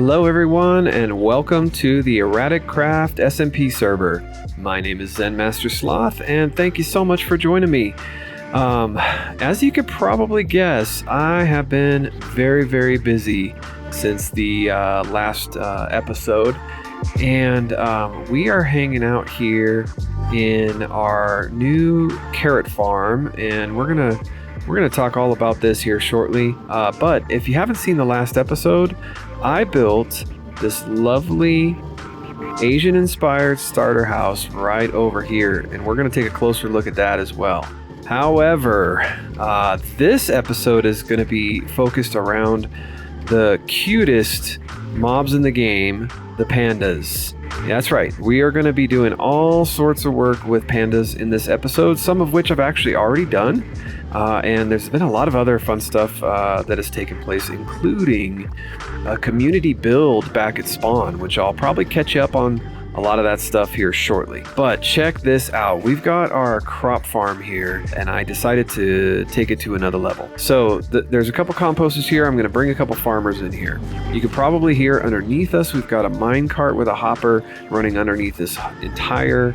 Hello everyone and welcome to the ErraticCraft SMP server. My name is Zen Master Sloth and thank you so much for joining me. As you could probably guess, I have been very busy since the last episode, and we are hanging out here in our new carrot farm, and we're gonna talk all about this here shortly. But if you haven't seen the last episode, I built this lovely Asian-inspired starter house right over here, and we're going to take a closer look at that as well. However, this episode is going to be focused around the cutest mobs in the game, the pandas. Yeah, that's right. We are going to be doing all sorts of work with pandas in this episode, some of which I've actually already done. And there's been a lot of other fun stuff that has taken place, including a community build back at spawn, which I'll probably catch you up on a lot of that stuff here shortly. But check this out. We've got our crop farm here, and I decided to take it to another level. So there's a couple composters here. I'm going to bring a couple farmers in here. You can probably hear underneath us, we've got a mine cart with a hopper running underneath this entire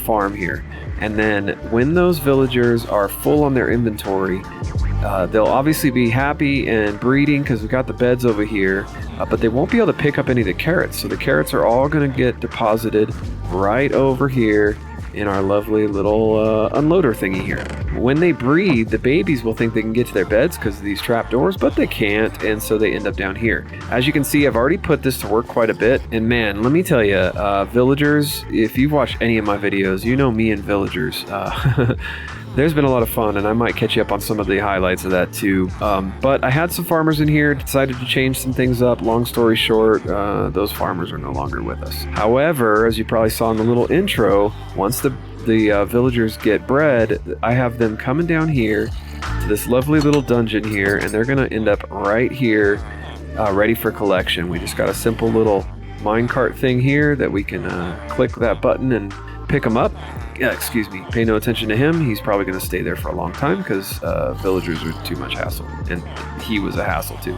farm here. And then when those villagers are full on their inventory, they'll obviously be happy and breeding because we've got the beds over here, but they won't be able to pick up any of the carrots. So the carrots are all going to get deposited right over here in our lovely little unloader thingy here. When they breed, the babies will think they can get to their beds because of these trapdoors, but they can't, and so they end up down here. As you can see, I've already put this to work quite a bit, and man, let me tell you, villagers, if you've watched any of my videos, you know me and villagers. There's been a lot of fun, and I might catch you up on some of the highlights of that too. But I had some farmers in here, decided to change some things up. Long story short, those farmers are no longer with us. However, as you probably saw in the little intro, once the villagers get bred, I have them coming down here to this lovely little dungeon here, and they're going to end up right here, ready for collection. We just got a simple little minecart thing here that we can click that button and pick them up. Yeah, excuse me, pay no attention to him. He's probably going to stay there for a long time because villagers are too much hassle, and he was a hassle too.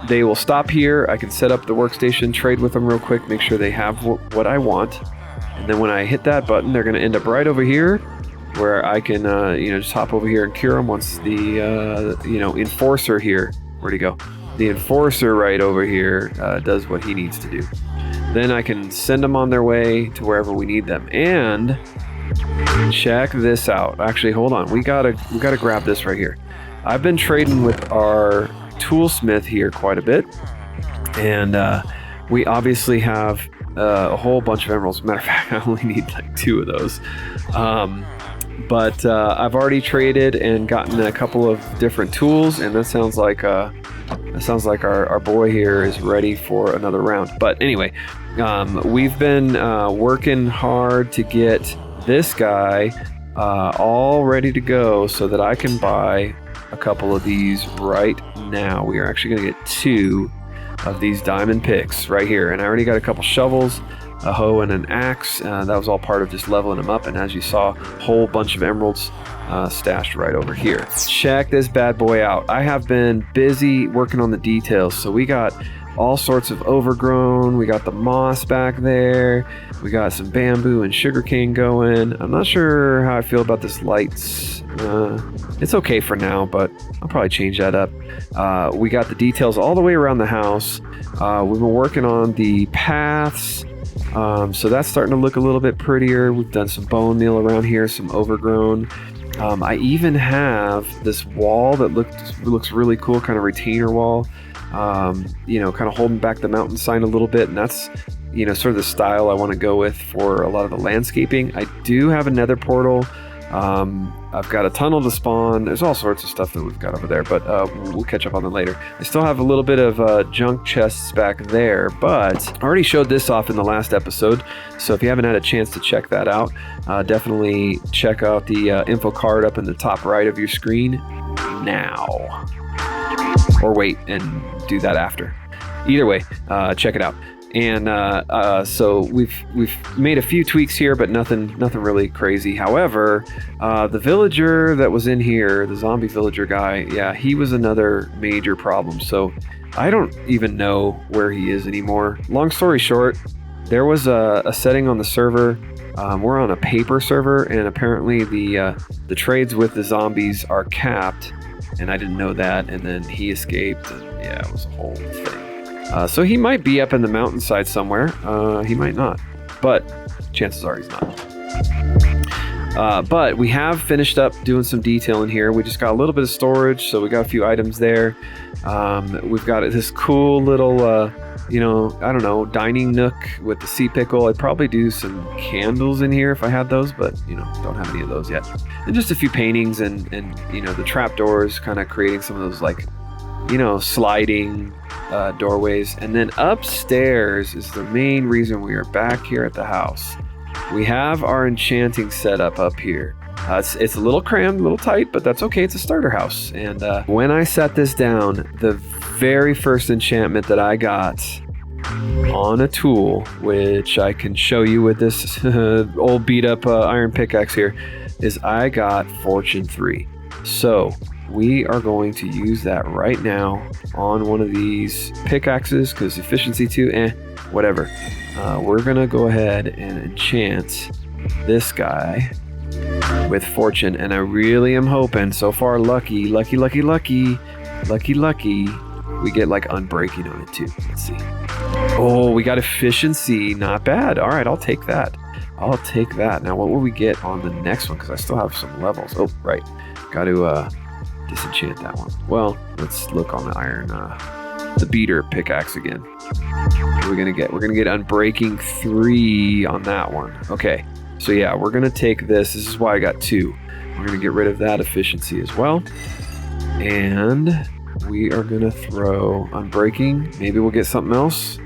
They will stop here. I can set up the workstation, trade with them real quick, make sure they have what I want. And then when I hit that button, they're going to end up right over here where I can, just hop over here and cure them once the, enforcer here, where'd he go? The enforcer right over here does what he needs to do. Then I can send them on their way to wherever we need them. And check this out. Actually, hold on. We gotta grab this right here. I've been trading with our toolsmith here quite a bit, and we obviously have a whole bunch of emeralds. Matter of fact, I only need like 2 of those. But I've already traded and gotten a couple of different tools, and that sounds like our boy here is ready for another round. But anyway, we've been working hard to get this guy all ready to go so that I can buy a couple of these right now. We are actually going to get 2 of these diamond picks right here, and I already got a couple shovels, a hoe, and an axe. That was all part of just leveling them up, and as you saw, a whole bunch of emeralds stashed right over here. Check this bad boy out. I have been busy working on the details, so we got all sorts of overgrown. We got the moss back there. We got some bamboo and sugarcane going. I'm not sure how I feel about this lights. It's okay for now, but I'll probably change that up. We got the details all the way around the house. We've been working on the paths. So that's starting to look a little bit prettier. We've done some bone meal around here, some overgrown. I even have this wall that looks really cool, kind of retainer wall. Kind of holding back the mountain sign a little bit, and that's sort of the style I want to go with for a lot of the landscaping. I do have a nether portal. I've got a tunnel to spawn. There's all sorts of stuff that we've got over there, but we'll catch up on that later. I still have a little bit of junk chests back there, but I already showed this off in the last episode, so if you haven't had a chance to check that out, definitely check out the info card up in the top right of your screen now. Or wait and do that after. Either way, check it out. And so we've made a few tweaks here, but nothing really crazy. However, the villager that was in here, the zombie villager guy, yeah, he was another major problem. So I don't even know where he is anymore. Long story short, there was a setting on the server. We're on a paper server, and apparently the trades with the zombies are capped, and I didn't know that. And then he escaped, and yeah, it was a whole thing. So he might be up in the mountainside somewhere. He might not, but chances are he's not. But we have finished up doing some detailing here. We just got a little bit of storage, so we got a few items there. We've got this cool little, I don't know, dining nook with the sea pickle. I'd probably do some candles in here if I had those, but, don't have any of those yet. And just a few paintings and the trapdoors, kind of creating some of those, like, sliding doorways. And then upstairs is the main reason we are back here at the house. We have our enchanting setup up here. It's a little crammed, a little tight, but that's okay. It's a starter house. And when I set this down, the very first enchantment that I got on a tool, which I can show you with this old beat up iron pickaxe here, is I got Fortune 3. So we are going to use that right now on one of these pickaxes, because efficiency 2, whatever. We're going to go ahead and enchant this guy with Fortune, and I really am hoping, so far lucky, we get like unbreaking on it too. Let's see. Oh, we got efficiency, not bad. All right, I'll take that. Now what will we get on the next one, because I still have some levels. Oh, right, got to disenchant that one. Well, let's look on the iron, the beater pickaxe again. What are we gonna get? We're gonna get unbreaking 3 on that one. Okay, so yeah, we're gonna take this. This is why I got 2. We're gonna get rid of that efficiency as well, and we are gonna throw unbreaking. Maybe we'll get something else.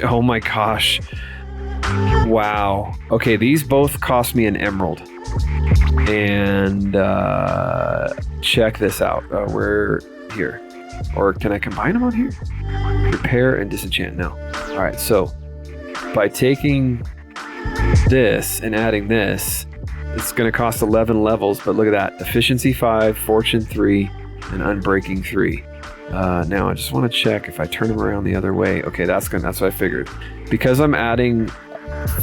Oh my gosh! Wow. Okay, these both cost me an emerald. And check this out. We're here. Or can I combine them on here? Repair and disenchant. No. All right. So by taking this and adding this, it's going to cost 11 levels. But look at that. Efficiency 5, Fortune 3, and Unbreaking 3. Now I just want to check if I turn them around the other way. Okay, that's what I figured. Because I'm adding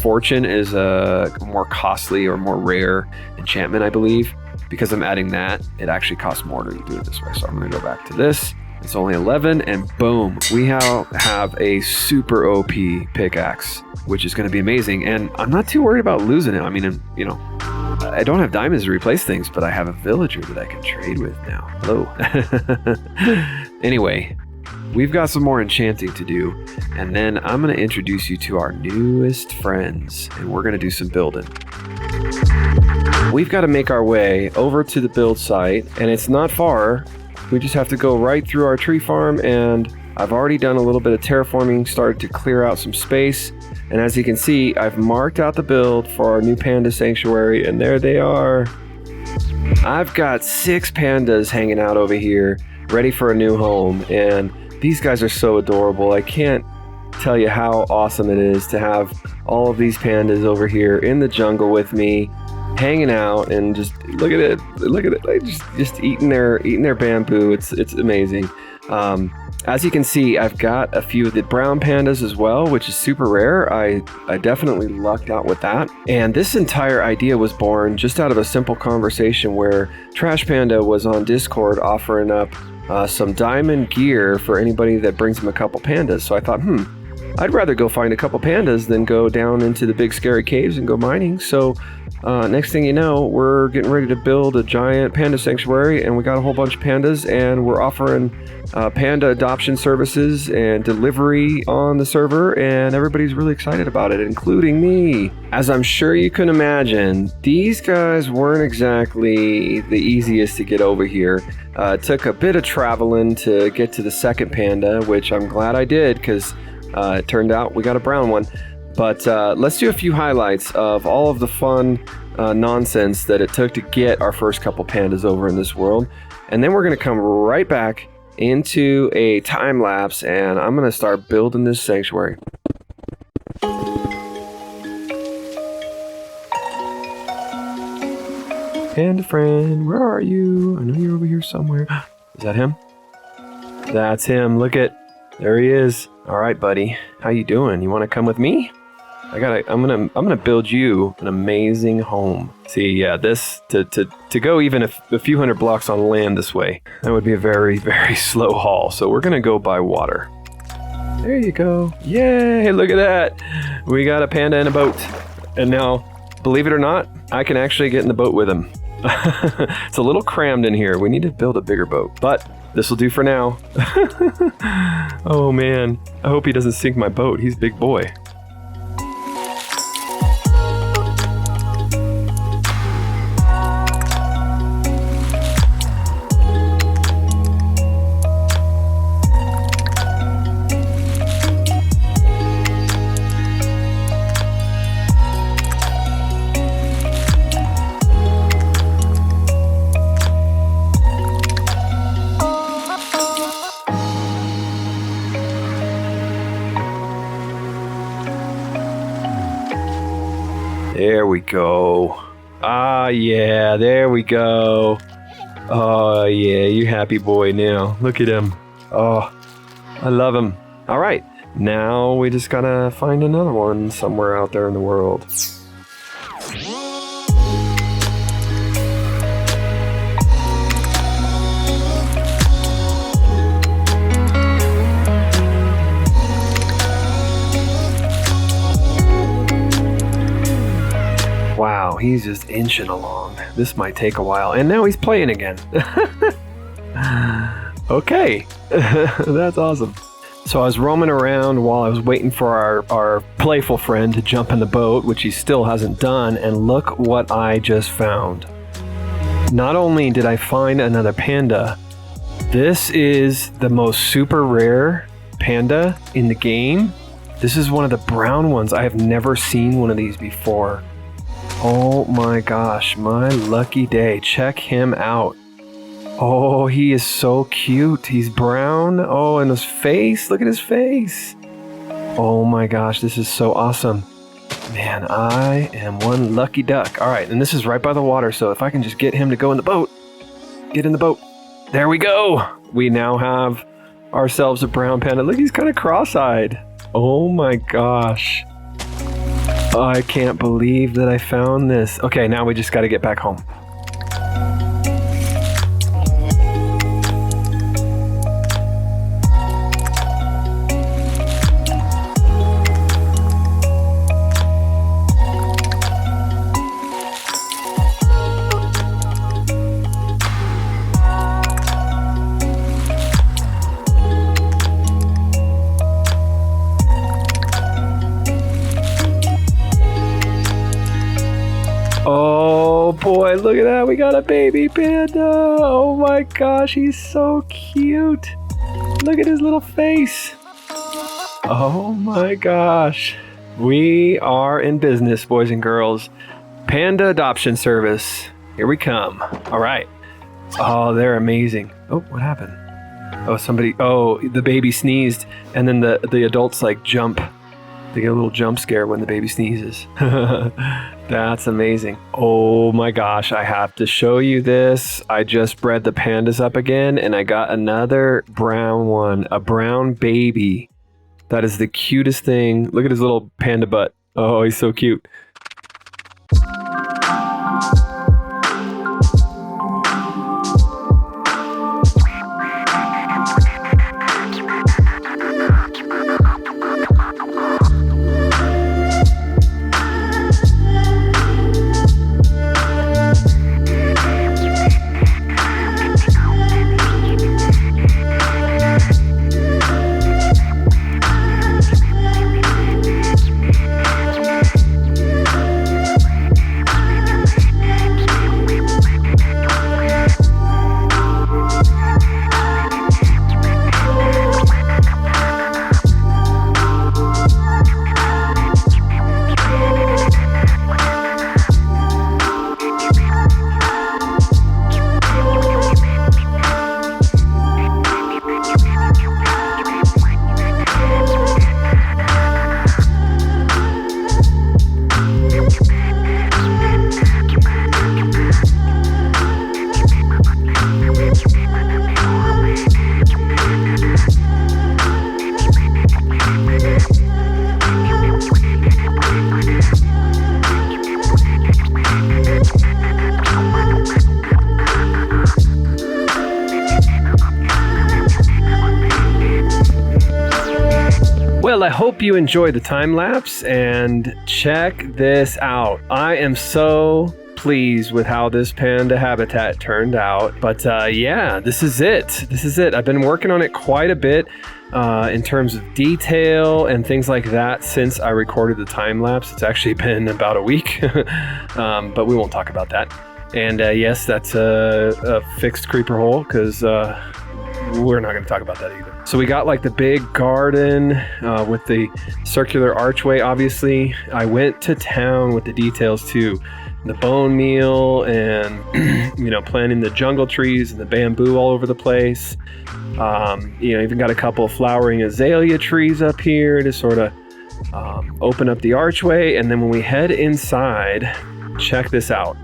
Fortune is a more costly or more rare enchantment, I believe. Because I'm adding that, it actually costs more to do it this way. So I'm going to go back to this. It's only 11, and boom, we now have a super OP pickaxe, which is going to be amazing. And I'm not too worried about losing it. I mean, I don't have diamonds to replace things, but I have a villager that I can trade with now. Hello. Anyway, we've got some more enchanting to do, and then I'm going to introduce you to our newest friends, and we're going to do some building. We've got to make our way over to the build site, and it's not far. We just have to go right through our tree farm, and I've already done a little bit of terraforming, started to clear out some space, and as you can see, I've marked out the build for our new panda sanctuary, and there they are. I've got 6 pandas hanging out over here, ready for a new home, and these guys are so adorable. I can't tell you how awesome it is to have all of these pandas over here in the jungle with me, hanging out, and just look at it, like just eating their bamboo. It's amazing. As you can see, I've got a few of the brown pandas as well, which is super rare. I definitely lucked out with that. And this entire idea was born just out of a simple conversation where Trash Panda was on Discord offering up some diamond gear for anybody that brings him a couple pandas. So I thought, I'd rather go find a couple pandas than go down into the big scary caves and go mining. So next thing you know, we're getting ready to build a giant panda sanctuary, and we got a whole bunch of pandas, and we're offering panda adoption services and delivery on the server, and everybody's really excited about it, including me. As I'm sure you can imagine, these guys weren't exactly the easiest to get over here. It took a bit of traveling to get to the second panda, which I'm glad I did, because it turned out we got a brown one. But let's do a few highlights of all of the fun nonsense that it took to get our first couple pandas over in this world. And then we're going to come right back into a time lapse, and I'm going to start building this sanctuary. Panda friend, where are you? I know you're over here somewhere. Is that him? That's him. Look at, there he is. All right, buddy. How you doing? You want to come with me? I'm gonna build you an amazing home. See, yeah, this to go even a few hundred blocks on land this way, that would be a very, very slow haul. So we're gonna go by water. There you go. Yay! Look at that. We got a panda in a boat, and now, believe it or not, I can actually get in the boat with him. It's a little crammed in here. We need to build a bigger boat, but this will do for now. Oh man, I hope he doesn't sink my boat. He's a big boy. There we go. Ah, yeah, there we go. Oh, yeah, you happy boy now. Look at him. Oh, I love him. All right, now we just gotta find another one somewhere out there in the world. Wow, he's just inching along. This might take a while. And now he's playing again. Okay, that's awesome. So I was roaming around while I was waiting for our playful friend to jump in the boat, which he still hasn't done, and look what I just found. Not only did I find another panda, this is the most super rare panda in the game. This is one of the brown ones. I have never seen one of these before. Oh my gosh, my lucky day. Check him out. Oh, he is so cute. He's brown. Oh, and his face. Look at his face. Oh my gosh, this is so awesome. Man, I am one lucky duck. All right, and this is right by the water, so if I can just get him to go in the boat. Get in the boat. There we go. We now have ourselves a brown panda. Look, he's kind of cross-eyed. Oh my gosh. I can't believe that I found this. Okay, now we just got to get back home. Oh boy, look at that. We got a baby panda. Oh my gosh, he's so cute. Look at his little face. Oh my gosh. We are in business, boys and girls. Panda adoption service. Here we come. All right. Oh, they're amazing. Oh, what happened? Oh, the baby sneezed, and then the adults like jump. They get a little jump scare when the baby sneezes. That's amazing. Oh my gosh, I have to show you this. I just bred the pandas up again, and I got another brown one, a brown baby. That is the cutest thing. Look at his little panda butt. Oh, he's so cute. Well, I hope you enjoy the time lapse, and check this out. I am so pleased with how this panda habitat turned out. But yeah, this is it. I've been working on it quite a bit in terms of detail and things like that since I recorded the time lapse. It's actually been about a week, but we won't talk about that. And yes, that's a fixed creeper hole because we're not going to talk about that either. So we got like the big garden with the circular archway, obviously. I went to town with the details too. The bone meal and, planting the jungle trees and the bamboo all over the place. Even got a couple of flowering azalea trees up here to sort of open up the archway. And then when we head inside, check this out.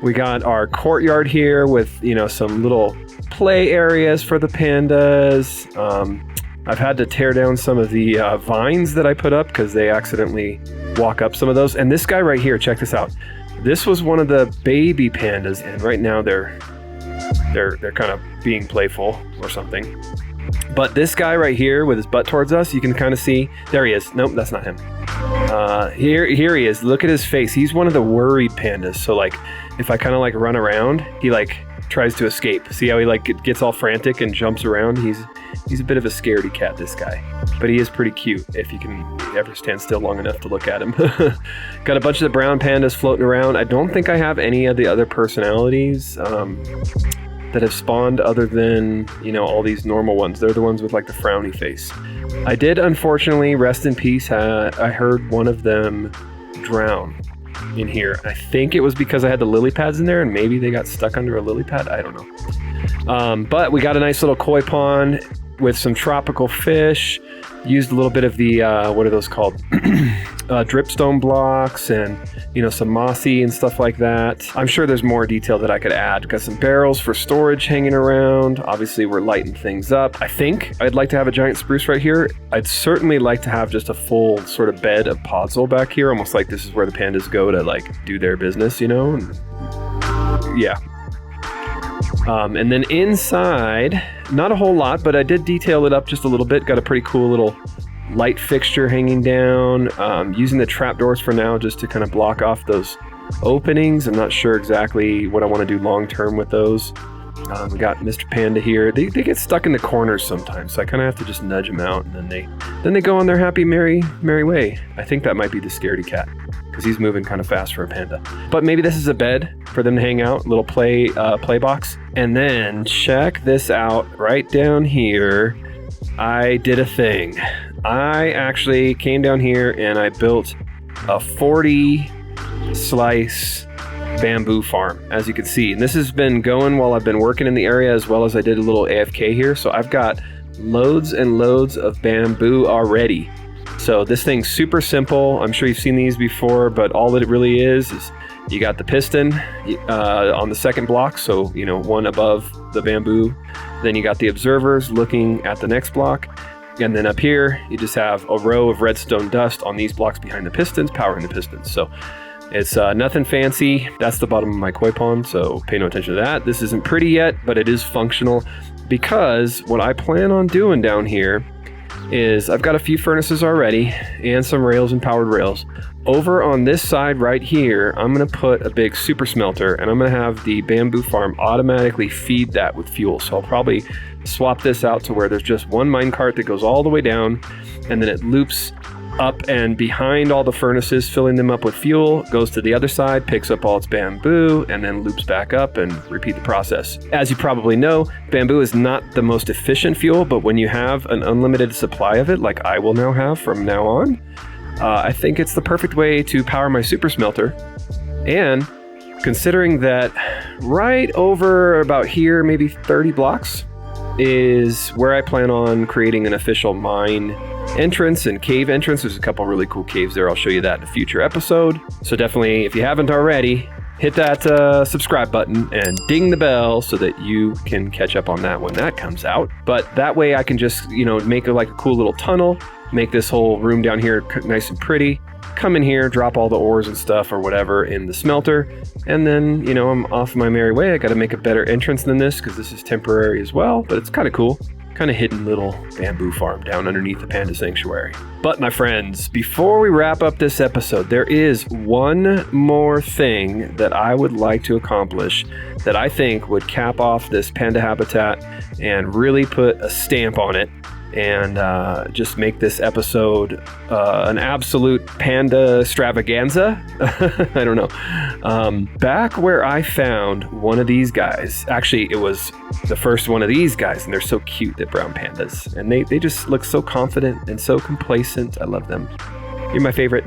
We got our courtyard here with, some little play areas for the pandas. I've had to tear down some of the vines that I put up because they accidentally walk up some of those. And this guy right here, check this out. This was one of the baby pandas, and right now they're kind of being playful or something. But this guy right here with his butt towards us, you can kind of see. There he is. Nope, that's not him. Here he is. Look at his face. He's one of the worried pandas. So like, if I kind of like run around, he like tries to escape. See how he like gets all frantic and jumps around? He's a bit of a scaredy cat, this guy. But he is pretty cute if you can ever stand still long enough to look at him. Got a bunch of the brown pandas floating around. I don't think I have any of the other personalities that have spawned other than, all these normal ones. They're the ones with like the frowny face. I did, unfortunately, rest in peace, I heard one of them drown in here. I think it was because I had the lily pads in there and maybe they got stuck under a lily pad. I don't know. But we got a nice little koi pond with some tropical fish. Used a little bit of the, what are those called? Dripstone blocks and, some mossy and stuff like that. I'm sure there's more detail that I could add. Got some barrels for storage hanging around. Obviously, we're lighting things up. I think I'd like to have a giant spruce right here. I'd certainly like to have just a full sort of bed of podzol back here, almost like this is where the pandas go to like do their business, And, yeah. And then inside, not a whole lot, but I did detail it up just a little bit. Got a pretty cool little light fixture hanging down. Using the trapdoors for now just to kind of block off those openings. I'm not sure exactly what I want to do long term with those. We got Mr. Panda here. They get stuck in the corners sometimes, so I kind of have to just nudge them out, and then they go on their happy, merry way. I think that might be the scaredy cat, because he's moving kind of fast for a panda. But maybe this is a bed for them to hang out, little play box. And then check this out, right down here. I did a thing. I actually came down here and I built a 40 slice bamboo farm, as you can see. And this has been going while I've been working in the area, as well as I did a little AFK here. So I've got loads and loads of bamboo already. So this thing's super simple. I'm sure you've seen these before, but all that it really is you got the piston on the second block, so one above the bamboo. Then you got the observers looking at the next block. And then up here, you just have a row of redstone dust on these blocks behind the pistons, powering the pistons. So it's nothing fancy. That's the bottom of my koi pond, so pay no attention to that. This isn't pretty yet, but it is functional, because what I plan on doing down here is I've got a few furnaces already and some rails and powered rails. Over on this side right here, I'm going to put a big super smelter, and I'm going to have the bamboo farm automatically feed that with fuel. So I'll probably swap this out to where there's just one minecart that goes all the way down, and then it loops up and behind all the furnaces, filling them up with fuel, goes to the other side, picks up all its bamboo, and then loops back up and repeat the process. As you probably know, bamboo is not the most efficient fuel, but when you have an unlimited supply of it, like I will now have from now on, I think it's the perfect way to power my super smelter. And considering that right over about here, maybe 30 blocks, is where I plan on creating an official mine entrance and cave entrance. There's a couple really cool caves there. I'll show you that in a future episode. So definitely, if you haven't already, hit that subscribe button and ding the bell so that you can catch up on that when that comes out. But that way I can just, make it like a cool little tunnel, make this whole room down here nice and pretty, come in here, drop all the ores and stuff or whatever in the smelter, and then, I'm off my merry way. I got to make a better entrance than this because this is temporary as well, but it's kind of cool. kind of hidden little bamboo farm down underneath the panda sanctuary. But my friends, before we wrap up this episode, there is one more thing that I would like to accomplish that I think would cap off this panda habitat and really put a stamp on it and just make this episode an absolute panda extravaganza. I don't know. Back where I found one of these guys, actually it was the first one of these guys, and they're so cute, the brown pandas, and they just look so confident and so complacent. I love them. You're my favorite.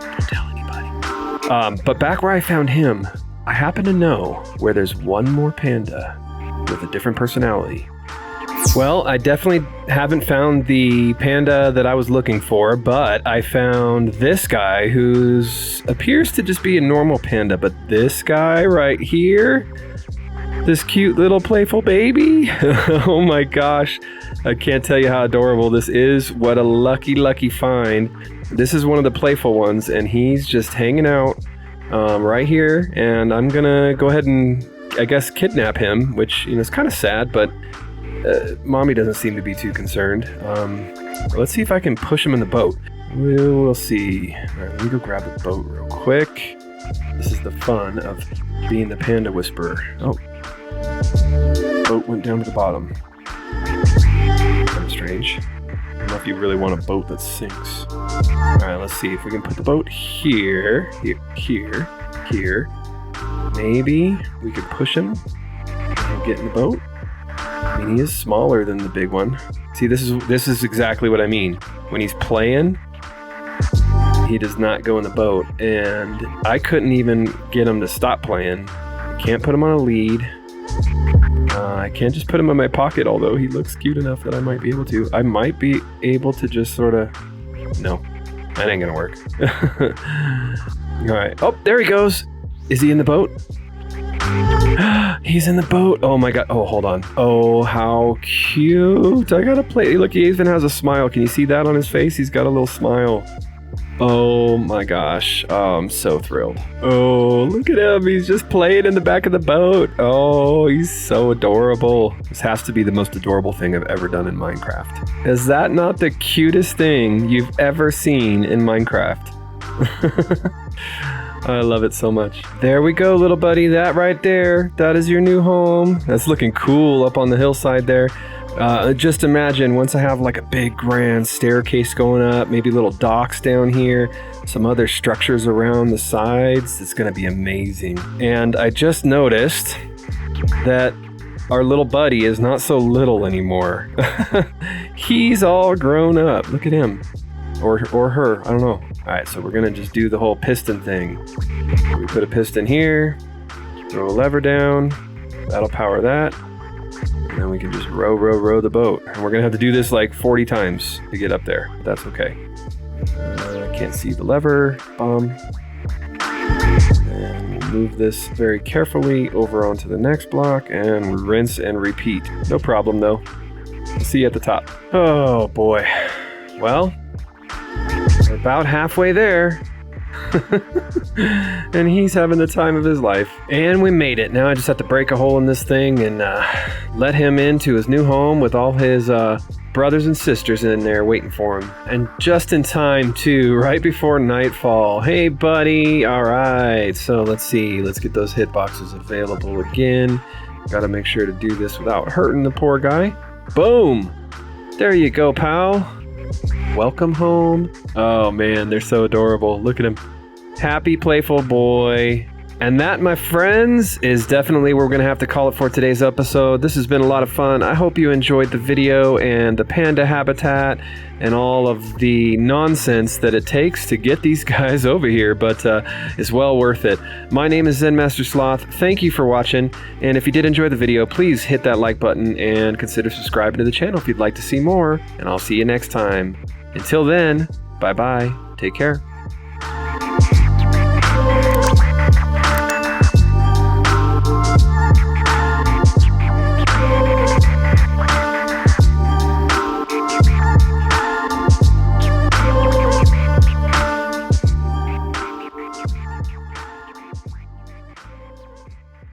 Don't tell anybody. But back where I found him, I happen to know where there's one more panda with a different personality. Well, I definitely haven't found the panda that I was looking for, but I found this guy who appears to just be a normal panda, but this guy right here, this cute little playful baby, oh my gosh, I can't tell you how adorable this is. What a lucky find. This is one of the playful ones, and he's just hanging out right here, and I'm gonna go ahead and, I guess, kidnap him, which, you know, is kind of sad, but Mommy doesn't seem to be too concerned. Let's see if I can push him in the boat. We'll see. All right, let me go grab the boat real quick. This is the fun of being the panda whisperer. Oh, boat went down to the bottom. Kind of strange. I don't know if you really want a boat that sinks. All right, let's see if we can put the boat here. Maybe we could push him and get in the boat. I mean, he is smaller than the big one. See, this is exactly what I mean. When he's playing, he does not go in the boat, and I couldn't even get him to stop playing. I can't put him on a lead. I can't just put him in my pocket, although he looks cute enough that I might be able to. I might be able to just sort of... No, that ain't gonna work. All right. Oh, there he goes. Is he in the boat? He's in the boat. Oh my god. Oh, hold on. Oh, how cute. I gotta play. Look, he even has a smile. Can you see that on his face? He's got a little smile. Oh my gosh. Oh, I'm so thrilled. Oh, look at him. He's just playing in the back of the boat. Oh, he's so adorable. This has to be the most adorable thing I've ever done in Minecraft. Is that not the cutest thing you've ever seen in Minecraft? I love it so much. There we go, little buddy. That right there, that is your new home. That's looking cool up on the hillside there. Just imagine once I have like a big grand staircase going up, maybe little docks down here, some other structures around the sides. It's gonna be amazing. And I just noticed that our little buddy is not so little anymore. He's all grown up. Look at him. Or her, I don't know. All right, so we're gonna just do the whole piston thing. We put a piston here, throw a lever down, that'll power that, and then we can just row the boat. And we're gonna have to do this like 40 times to get up there, but that's okay. I can't see the lever, and we'll move this very carefully over onto the next block, and we rinse and repeat. No problem though. See you at the top. Oh boy. Well, we're about halfway there. And he's having the time of his life. And we made it. Now I just have to break a hole in this thing and let him into his new home with all his brothers and sisters in there waiting for him. And just in time too, right before nightfall. Hey buddy. All right, so let's see. Let's get those hitboxes available again. Gotta make sure to do this without hurting the poor guy. Boom. There you go, pal. Welcome home. Oh man, they're so adorable. Look at him. Happy, playful boy. And that, my friends, is definitely where we're going to have to call it for today's episode. This has been a lot of fun. I hope you enjoyed the video and the panda habitat and all of the nonsense that it takes to get these guys over here, but it's well worth it. My name is Zen Master Sloth. Thank you for watching, and if you did enjoy the video, please hit that like button and consider subscribing to the channel if you'd like to see more, and I'll see you next time. Until then, bye-bye. Take care.